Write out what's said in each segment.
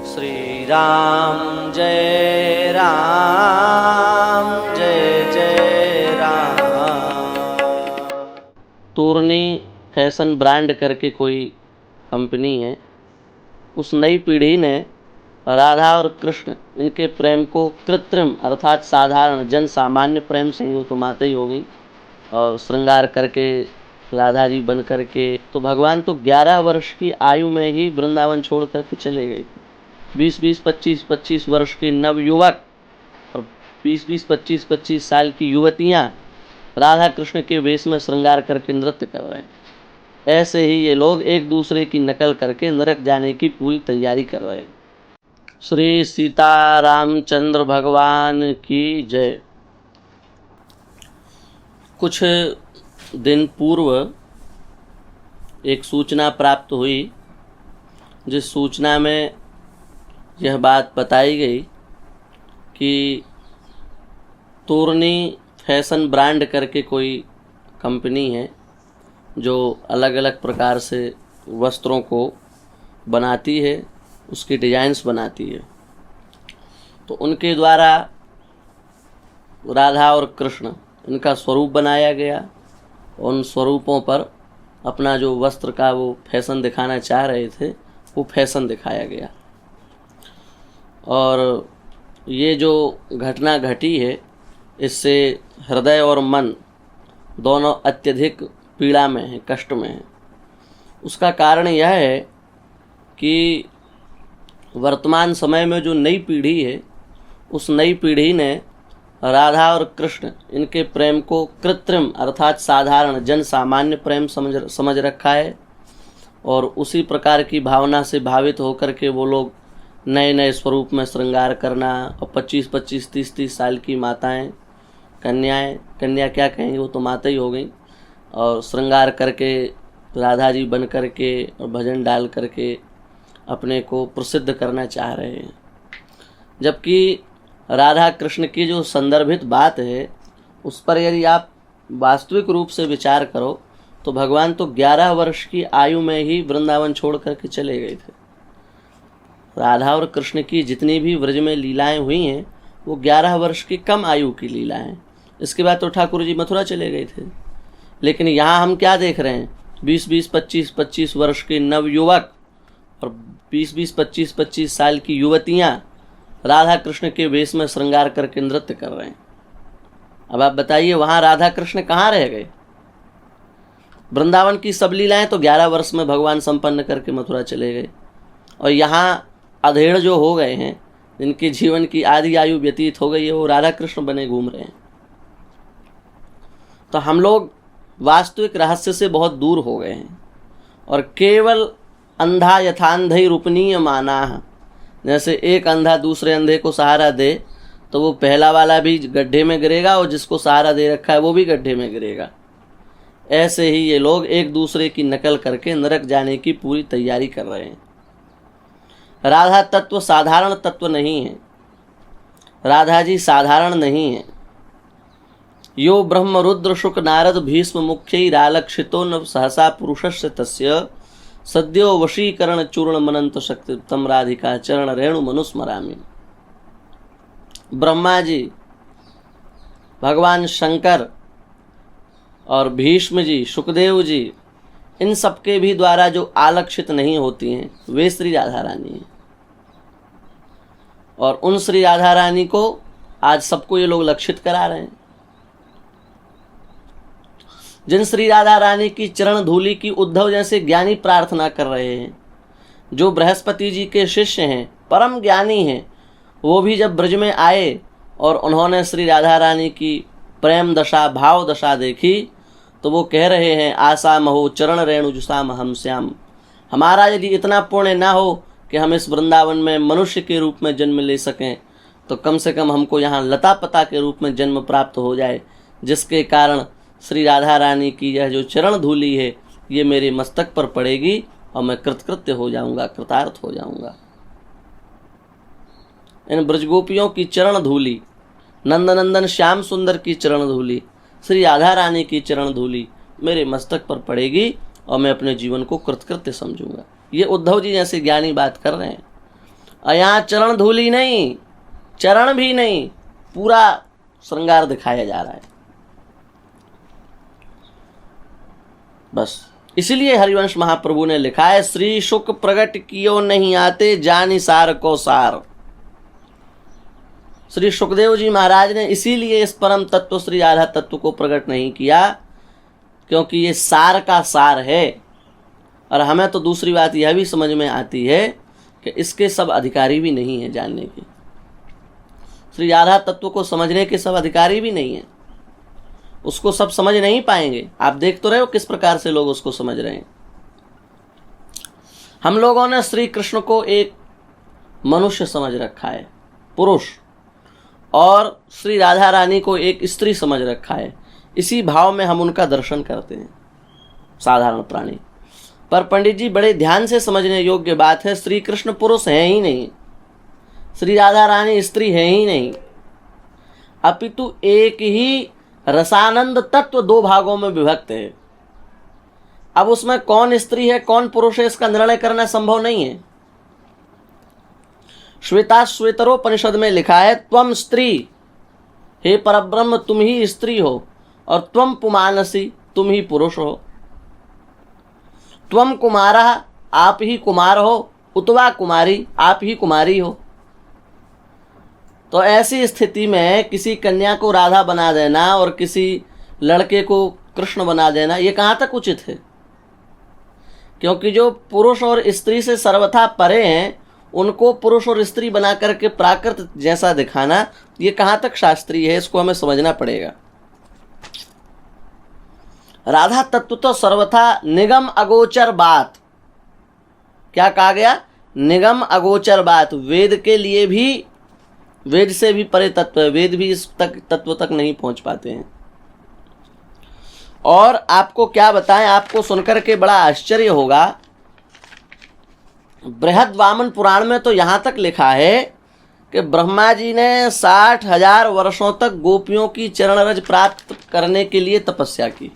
श्री राम जय जय Ram. तोरनी fashion brand करके कोई कंपनी है। उस नई पीढ़ी ने राधा और कृष्ण इनके प्रेम को कृत्रिम अर्थात साधारण जन सामान्य प्रेम से ही तो माते ही हो गई और श्रृंगार करके राधा जी बन करके तो भगवान तो 11 वर्ष की आयु में ही वृंदावन छोड़ करके चले गए। 20-20, 25-25 वर्ष के नवयुवक और 20-20, 25-25 साल की युवतियां राधा कृष्ण के वेश में श्रृंगार करके नृत्य कर रहे हैं। ऐसे ही ये लोग एक दूसरे की नकल करके नरक जाने की पूरी तैयारी कर रहे हैं। श्री सीता रामचंद्र भगवान की जय। कुछ दिन पूर्व एक सूचना प्राप्त हुई, जिस सूचना में यह बात बताई गई कि तोरनी फैशन ब्रांड करके कोई कंपनी है जो अलग अलग प्रकार से वस्त्रों को बनाती है, उसकी डिजाइन्स बनाती है। तो उनके द्वारा राधा और कृष्ण इनका स्वरूप बनाया गया। उन स्वरूपों पर अपना जो वस्त्र का वो फैशन दिखाना चाह रहे थे वो फैशन दिखाया गया। और ये जो घटना घटी है इससे हृदय और मन दोनों अत्यधिक पीड़ा में है, कष्ट में है। उसका कारण यह है कि वर्तमान समय में जो नई पीढ़ी है उस नई पीढ़ी ने राधा और कृष्ण इनके प्रेम को कृत्रिम अर्थात साधारण जन सामान्य प्रेम समझ रखा है और उसी प्रकार की भावना से भावित होकर के वो लोग नए नए स्वरूप में श्रृंगार करना और 25-25, 30-30 साल की माताएं कन्या क्या कहेंगे, वो तो माता ही हो गई, और श्रृंगार करके राधा जी बन करके और भजन डाल करके अपने को प्रसिद्ध करना चाह रहे हैं। जबकि राधा कृष्ण की जो संदर्भित बात है उस पर यदि आप वास्तविक रूप से विचार करो तो भगवान तो 11 वर्ष की आयु में ही वृंदावन छोड़ करके चले गए थे। राधा और कृष्ण की जितनी भी व्रज में लीलाएं हुई हैं वो 11 वर्ष की कम आयु की लीला हैं। इसके बाद तो ठाकुर जी मथुरा चले गए थे। लेकिन यहाँ हम क्या देख रहे हैं, 20-20, 25-25 वर्ष के नवयुवक और 20-20, 25-25 साल की युवतियाँ राधा कृष्ण के वेश में श्रृंगार करके नृत्य कर रहे हैं। अब आप बताइए वहाँ राधा कृष्ण कहाँ रह गए? वृंदावन की सब लीलाएं तो 11 वर्ष में भगवान संपन्न करके मथुरा चले गए और यहाँ अधेड़ जो हो गए हैं, जिनके जीवन की आधी आयु व्यतीत हो गई है, वो राधा कृष्ण बने घूम रहे हैं। तो हम लोग वास्तविक रहस्य से बहुत दूर हो गए हैं और केवल अंधा यथांधई रूपनीय माना। जैसे एक अंधा दूसरे अंधे को सहारा दे तो वो पहला वाला भी गड्ढे में गिरेगा और जिसको सहारा दे रखा है वो भी गड्ढे में गिरेगा। ऐसे ही ये लोग एक दूसरे की नकल करके नरक जाने की पूरी तैयारी कर रहे हैं। राधा तत्व साधारण तत्व नहीं है। राधा जी साधारण नहीं है। यो ब्रह्म रुद्र शुक नारद भीष्म मुख्यैरालक्षितो न सहसा पुरुषस्य तस्य सद्यो वशीकरण चूर्ण मनंत शक्ति उत्तम राधिका चरण रेणु मनुस्मरामि। ब्रह्मा जी, भगवान शंकर और भीष्म जी, सुखदेव जी, इन सबके भी द्वारा जो आलक्षित नहीं होती हैं वे श्री राधा रानी हैं। और उन श्री राधा रानी को आज सबको ये लोग लक्षित करा रहे हैं। जिन श्री राधा रानी की चरण धूलि की उद्धव जैसे ज्ञानी प्रार्थना कर रहे हैं, जो बृहस्पति जी के शिष्य हैं, परम ज्ञानी हैं, वो भी जब ब्रज में आए और उन्होंने श्री राधा रानी की प्रेम दशा भाव दशा देखी तो वो कह रहे हैं आशा महो चरण रेणु जुसाम हम श्याम। हमारा यदि इतना पुण्य ना हो कि हम इस वृंदावन में मनुष्य के रूप में जन्म ले सकें तो कम से कम हमको यहाँ लता पता के रूप में जन्म प्राप्त हो जाए, जिसके कारण श्री राधा रानी की यह जो चरण धूलि है ये मेरे मस्तक पर पड़ेगी और मैं कृतकृत्य हो जाऊंगा, कृतार्थ हो जाऊंगा। इन ब्रजगोपियों की चरण धूलि, नंदनंदन श्याम सुंदर की चरण धूलि, श्री राधा रानी की चरण धूलि मेरे मस्तक पर पड़ेगी और मैं अपने जीवन को कृतकृत्य समझूंगा। ये उद्धव जी जैसे ज्ञानी बात कर रहे हैं। और यहाँ चरण धूली नहीं, चरण भी नहीं, पूरा श्रृंगार दिखाया जा रहा है। बस इसीलिए हरिवंश महाप्रभु ने लिखा है, श्री शुक प्रगट कियो नहीं आते, जानि सार को सार। श्री सुखदेव जी महाराज ने इसीलिए इस परम तत्व श्री राधा तत्व को प्रकट नहीं किया, क्योंकि ये सार का सार है। और हमें तो दूसरी बात यह भी समझ में आती है कि इसके सब अधिकारी भी नहीं है जानने के। श्री राधा तत्व को समझने के सब अधिकारी भी नहीं है, उसको सब समझ नहीं पाएंगे। आप देख तो रहे हो किस प्रकार से लोग उसको समझ रहे हैं। हम लोगों ने श्री कृष्ण को एक मनुष्य समझ रखा है, पुरुष, और श्री राधा रानी को एक स्त्री समझ रखा है। इसी भाव में हम उनका दर्शन करते हैं, साधारण प्राणी। पर पंडित जी, बड़े ध्यान से समझने योग्य बात है, श्री कृष्ण पुरुष हैं ही नहीं, श्री राधा रानी स्त्री है ही नहीं, अपितु एक ही रसानंद तत्व दो भागों में विभक्त है। अब उसमें कौन स्त्री है कौन पुरुष है इसका निर्णय करना संभव नहीं है। श्वेताश्वेतरोपनिषद में लिखा है, त्वम स्त्री, हे परब्रह्म तुम ही स्त्री हो, और त्वम पुमानसी, तुम ही पुरुष हो। त्वम कुमारा, आप ही कुमार हो, उतवा कुमारी, आप ही कुमारी हो। तो ऐसी स्थिति में किसी कन्या को राधा बना देना और किसी लड़के को कृष्ण बना देना, ये कहाँ तक उचित है? क्योंकि जो पुरुष और स्त्री से सर्वथा परे हैं, उनको पुरुष और स्त्री बना करके प्राकृत जैसा दिखाना, ये कहाँ तक शास्त्रीय है, इसको हमें समझना पड़ेगा। राधा तत्व तो सर्वथा निगम अगोचर बात। क्या कहा गया? निगम अगोचर बात। वेद के लिए भी, वेद से भी परे तत्व है, वेद भी इस तत्व तक नहीं पहुंच पाते हैं। और आपको क्या बताएं, आपको सुनकर के बड़ा आश्चर्य होगा, बृहद वामन पुराण में तो यहां तक लिखा है कि ब्रह्मा जी ने 60,000 वर्षों तक गोपियों की चरण रज प्राप्त करने के लिए तपस्या की।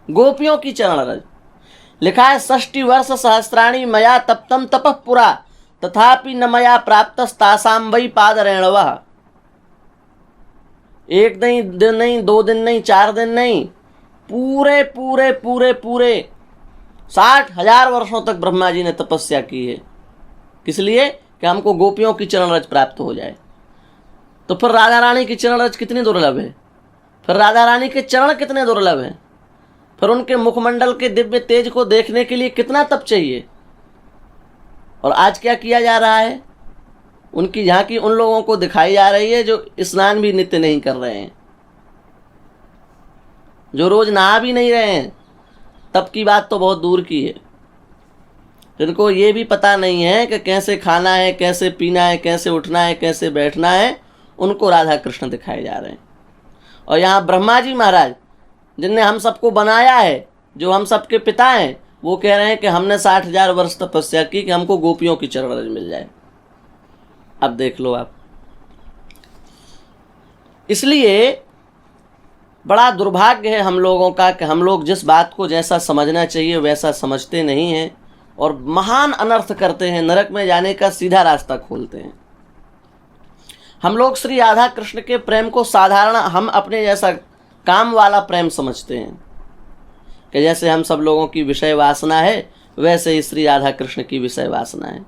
गोपियों की चरण रज लिखा है, 60 वर्ष सहस्राणी मया तप्तम तपः पुरा, तथापि न मया प्राप्तस्तासां वै पादरेणवः। एक दिन नहीं, 2 दिन नहीं, 4 दिन नहीं, पूरे पूरे पूरे पूरे 60,000 वर्षों तक ब्रह्मा जी ने तपस्या की है। किस लिए? कि हमको गोपियों की चरण रज प्राप्त हो जाए। तो फिर राधा रानी की चरण रज कितनी दुर्लभ है, फिर राधा रानी के चरण कितने दुर्लभ हैं, फिर उनके मुखमंडल के दिव्य तेज को देखने के लिए कितना तप चाहिए। और आज क्या किया जा रहा है? उनकी झांकी उन लोगों को दिखाई जा रही है जो स्नान भी नित्य नहीं कर रहे हैं, जो रोज नहा भी नहीं रहे हैं, तब की बात तो बहुत दूर की है। जिनको ये भी पता नहीं है कि कैसे खाना है, कैसे पीना है, कैसे उठना है, कैसे बैठना है, उनको राधा कृष्ण दिखाए जा रहे हैं। और यहाँ ब्रह्मा जी महाराज, जिनने हम सबको बनाया है, जो हम सबके पिता हैं, वो कह रहे हैं कि हमने 60,000 वर्ष तपस्या की कि हमको गोपियों की चरण रज मिल जाए। अब देख लो आप। इसलिए बड़ा दुर्भाग्य है हम लोगों का कि हम लोग जिस बात को जैसा समझना चाहिए वैसा समझते नहीं हैं और महान अनर्थ करते हैं, नरक में जाने का सीधा रास्ता खोलते हैं। हम लोग श्री राधा कृष्ण के प्रेम को साधारण, हम अपने जैसा काम वाला प्रेम समझते हैं कि जैसे हम सब लोगों की विषय वासना है, वैसे ही श्री राधा कृष्ण की विषय वासना है।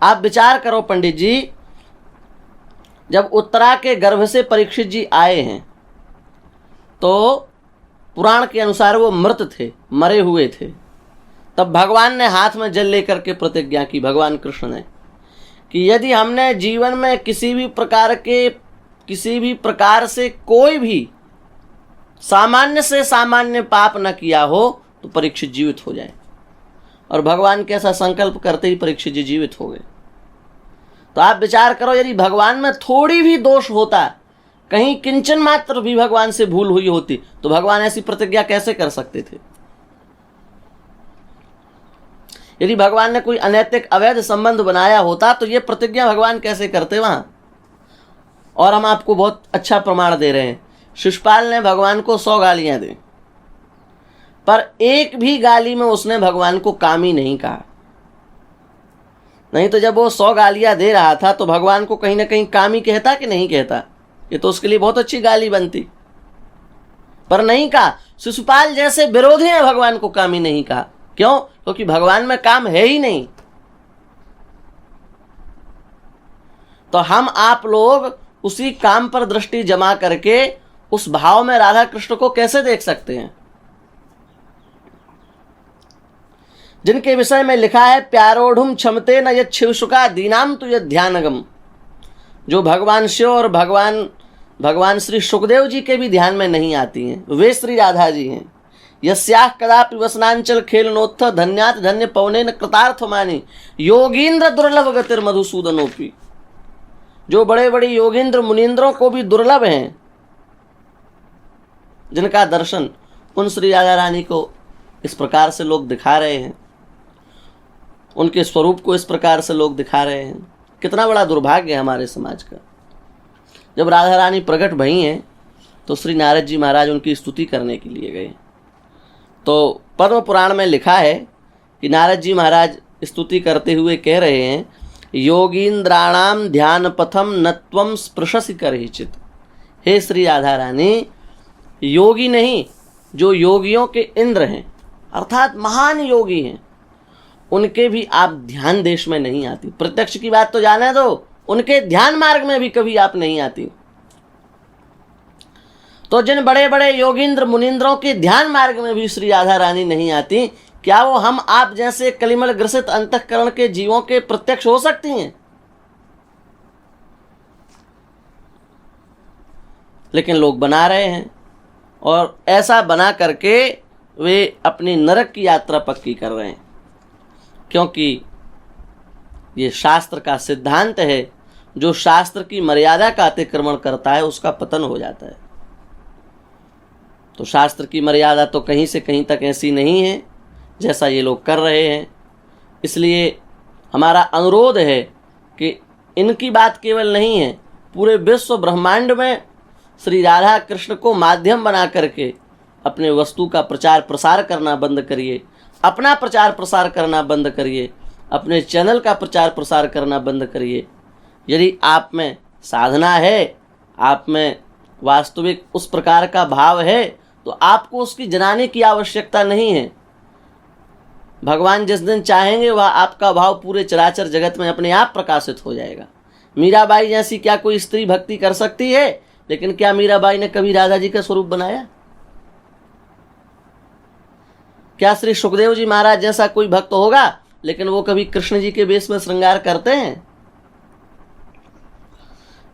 आप विचार करो पंडित जी, जब उत्तरा के गर्भ से परीक्षित जी आए हैं तो पुराण के अनुसार वो मृत थे, मरे हुए थे। तब भगवान ने हाथ में जल लेकर के प्रतिज्ञा की, भगवान कृष्ण ने, कि यदि हमने जीवन में किसी भी प्रकार से कोई भी सामान्य से सामान्य पाप न किया हो तो परीक्षित जीवित हो जाए। और भगवान के ऐसा संकल्प करते ही परीक्षित जी जीवित हो गए। तो आप विचार करो, यदि भगवान में थोड़ी भी दोष होता, कहीं किंचन मात्र भी भगवान से भूल हुई होती, तो भगवान ऐसी प्रतिज्ञा कैसे कर सकते थे? यदि भगवान ने कोई अनैतिक अवैध संबंध बनाया होता तो ये प्रतिज्ञा भगवान कैसे करते वहां? और हम आपको बहुत अच्छा प्रमाण दे रहे हैं। शिशुपाल ने भगवान को 100 गालियां दी, पर एक भी गाली में उसने भगवान को कामी नहीं कहा। नहीं तो जब वो 100 गालियां दे रहा था तो भगवान को कहीं ना कहीं कामी कहता कि नहीं कहता? ये तो उसके लिए बहुत अच्छी गाली बनती, पर नहीं कहा। शिशुपाल जैसे विरोधी हैं भगवान को कामी नहीं कहा। क्यों? क्योंकि भगवान में काम है ही नहीं। तो हम आप लोग उसी काम पर दृष्टि जमा करके उस भाव में राधा कृष्ण को कैसे देख सकते हैं? जिनके विषय में लिखा है प्यारोढ़ुम क्षमते न यत् शिवशुका दीनाम तु यत् ध्यानगम, जो भगवान शिव और भगवान श्री सुखदेव जी के भी ध्यान में नहीं आती हैं, वे श्री राधा जी हैं। यस्याः कदापि वसनांचल खेलनोत्थ धन्यात धन्य पवनेन कृतार्थ मानी योगींद्र दुर्लभ गतिर मधुसूदनोपी, जो बड़े बड़े योगींद्र मुनींद्रों को भी दुर्लभ हैं, जिनका दर्शन उन श्री राधा रानी को इस प्रकार से लोग दिखा रहे हैं, उनके स्वरूप को इस प्रकार से लोग दिखा रहे हैं। कितना बड़ा दुर्भाग्य है हमारे समाज का। जब राधा रानी प्रकट भई हैं तो श्री नारद जी महाराज उनकी स्तुति करने के लिए गए। तो पद्म पुराण में लिखा है कि नारद जी महाराज स्तुति करते हुए कह रहे हैं, योगींद्राणाम ध्यान पथम नत्वम स्पृशसि करहिचित। हे श्री राधा रानी, योगी नहीं, जो योगियों के इंद्र हैं अर्थात महान योगी हैं, उनके भी आप ध्यान देश में नहीं आती। प्रत्यक्ष की बात तो जाने दो, उनके ध्यान मार्ग में भी कभी आप नहीं आती। तो जिन बड़े बड़े योगींद्र मुनींद्रों के ध्यान मार्ग में भी श्री राधा रानी नहीं आती, क्या वो हम आप जैसे कलिमल ग्रसित अंतःकरण के जीवों के प्रत्यक्ष हो सकती हैं? लेकिन लोग बना रहे हैं, और ऐसा बना करके वे अपनी नरक की यात्रा पक्की कर रहे हैं। क्योंकि ये शास्त्र का सिद्धांत है, जो शास्त्र की मर्यादा का अतिक्रमण करता है उसका पतन हो जाता है। तो शास्त्र की मर्यादा तो कहीं से कहीं तक ऐसी नहीं है जैसा ये लोग कर रहे हैं। इसलिए हमारा अनुरोध है कि इनकी बात केवल नहीं है, पूरे विश्व ब्रह्मांड में श्री राधा कृष्ण को माध्यम बना करके अपने वस्तु का प्रचार प्रसार करना बंद करिए, अपना प्रचार प्रसार करना बंद करिए, अपने चैनल का प्रचार प्रसार करना बंद करिए। यदि आप में साधना है, आप में वास्तविक उस प्रकार का भाव है, तो आपको उसकी जनाने की आवश्यकता नहीं है। भगवान जिस दिन चाहेंगे वह आपका भाव पूरे चराचर जगत में अपने आप प्रकाशित हो जाएगा। मीराबाई जैसी क्या कोई स्त्री भक्ति कर सकती है? लेकिन क्या मीराबाई ने कभी राधा जी का स्वरूप बनाया? क्या श्री सुखदेव जी महाराज जैसा कोई भक्त होगा लेकिन वो कभी कृष्ण जी के वेश में श्रृंगार करते हैं?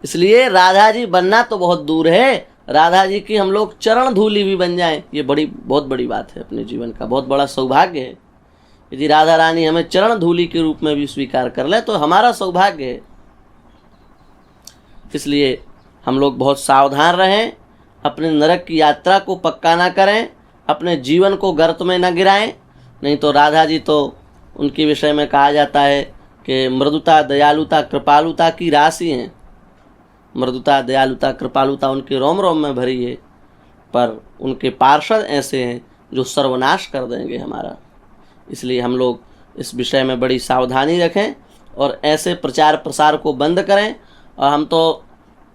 इसलिए राधा जी बनना तो बहुत दूर है, राधा जी की हम लोग चरण धूलि भी बन जाएं, ये बहुत बड़ी बात है। अपने जीवन का बहुत बड़ा सौभाग्य है। यदि राधा रानी हमें चरण धूलि के रूप में भी स्वीकार कर ले तो हमारा सौभाग्य है। इसलिए हम लोग बहुत सावधान रहें, अपने नरक की यात्रा को पक्का ना करें, अपने जीवन को गर्त में न गिराएं। नहीं तो राधा जी तो उनके विषय में कहा जाता है कि मृदुता दयालुता कृपालुता की राशि हैं। मृदुता दयालुता कृपालुता उनके रोम रोम में भरी है, पर उनके पार्षद ऐसे हैं जो सर्वनाश कर देंगे हमारा। इसलिए हम लोग इस विषय में बड़ी सावधानी रखें और ऐसे प्रचार प्रसार को बंद करें। और हम तो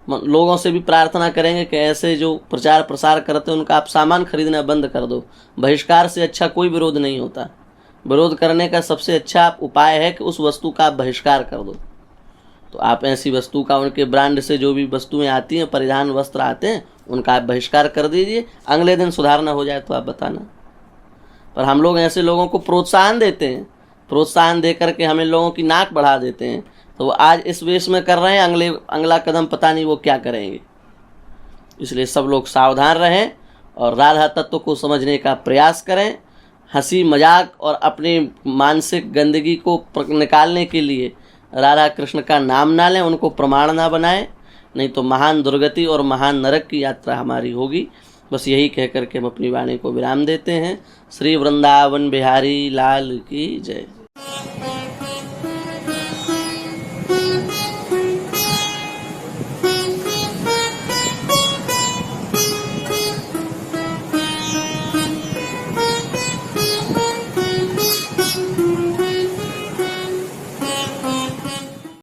लोगों से भी प्रार्थना करेंगे कि ऐसे जो प्रचार प्रसार करते हैं उनका आप सामान खरीदना बंद कर दो। बहिष्कार से अच्छा कोई विरोध नहीं होता। विरोध करने का सबसे अच्छा उपाय है कि उस वस्तु का आप बहिष्कार कर दो। तो आप ऐसी वस्तु का, उनके ब्रांड से जो भी वस्तुएं आती हैं, परिधान वस्त्र आते हैं, उनका आप बहिष्कार कर दीजिए। अगले दिन सुधारना हो जाए तो आप बताना। पर हम लोग ऐसे लोगों को प्रोत्साहन देते हैं, प्रोत्साहन दे करके हमें लोगों की नाक बढ़ा देते हैं। तो वो आज इस वेश में कर रहे हैं, अगला कदम पता नहीं वो क्या करेंगे। इसलिए सब लोग सावधान रहें और राधा तत्व को समझने का प्रयास करें। हंसी मजाक और अपनी मानसिक गंदगी को निकालने के लिए राधा कृष्ण का नाम ना लें, उनको प्रमाण ना बनाएं, नहीं तो महान दुर्गति और महान नरक की यात्रा हमारी होगी। बस यही कह करके हम अपनी वाणी को विराम देते हैं। श्री वृंदावन बिहारी लाल की जय।